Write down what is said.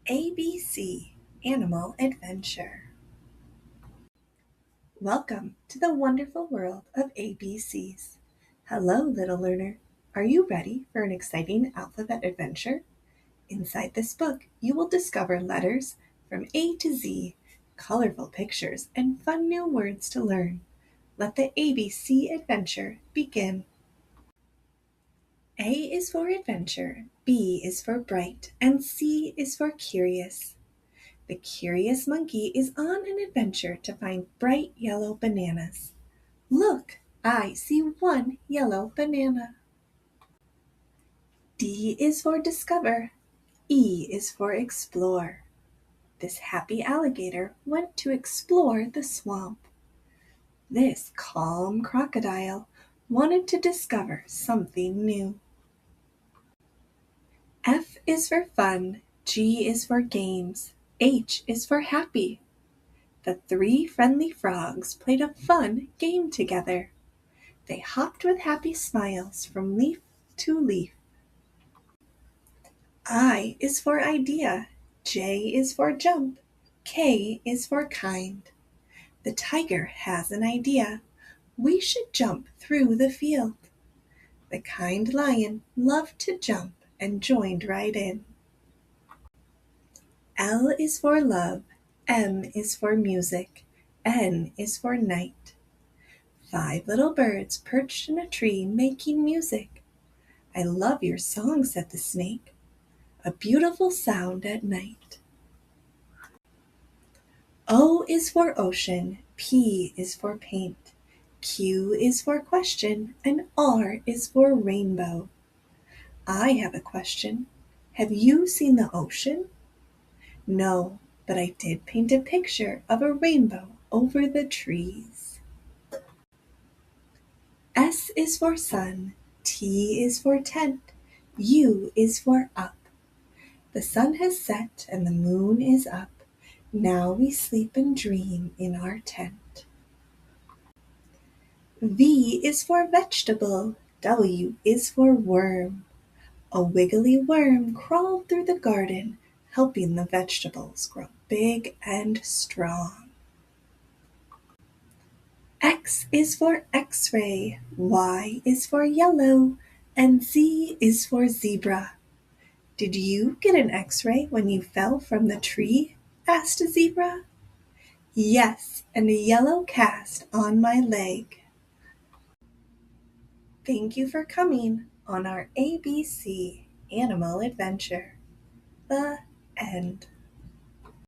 ABC Animal Adventure. Welcome to the wonderful world of ABCs. Hello, little learner. Are you ready for an exciting alphabet adventure? Inside this book, you will discover letters from A to Z, colorful pictures, and fun new words to learn. Let the ABC adventure begin. A is for adventure, B is for bright, and C is for curious. The curious monkey is on an adventure to find bright yellow bananas. Look, I see one yellow banana. D is for discover, E is for explore. This happy alligator went to explore the swamp. This calm crocodile wanted to discover something new. F is for fun, G is for games, H is for happy. The three friendly frogs played a fun game together. They hopped with happy smiles from leaf to leaf. I is for idea, J is for jump, K is for kind. The tiger has an idea. We should jump through the field. The kind lion loved to jump and joined right in. L is for love, M is for music, N is for night. 5 little birds perched in a tree making music. I love your song, said the snake. A beautiful sound at night. O is for ocean, P is for paint, Q is for question, and R is for rainbow. I have a question. Have you seen the ocean? No, but I did paint a picture of a rainbow over the trees. S is for sun, T is for tent, U is for up. The sun has set and the moon is up. Now we sleep and dream in our tent. V is for vegetable, W is for worm. A wiggly worm crawled through the garden, helping the vegetables grow big and strong. X is for X-ray, Y is for yellow, and Z is for zebra. Did you get an X-ray when you fell from the tree? Asked a zebra. Yes, and a yellow cast on my leg. Thank you for coming on our ABC Animal Adventure. The end.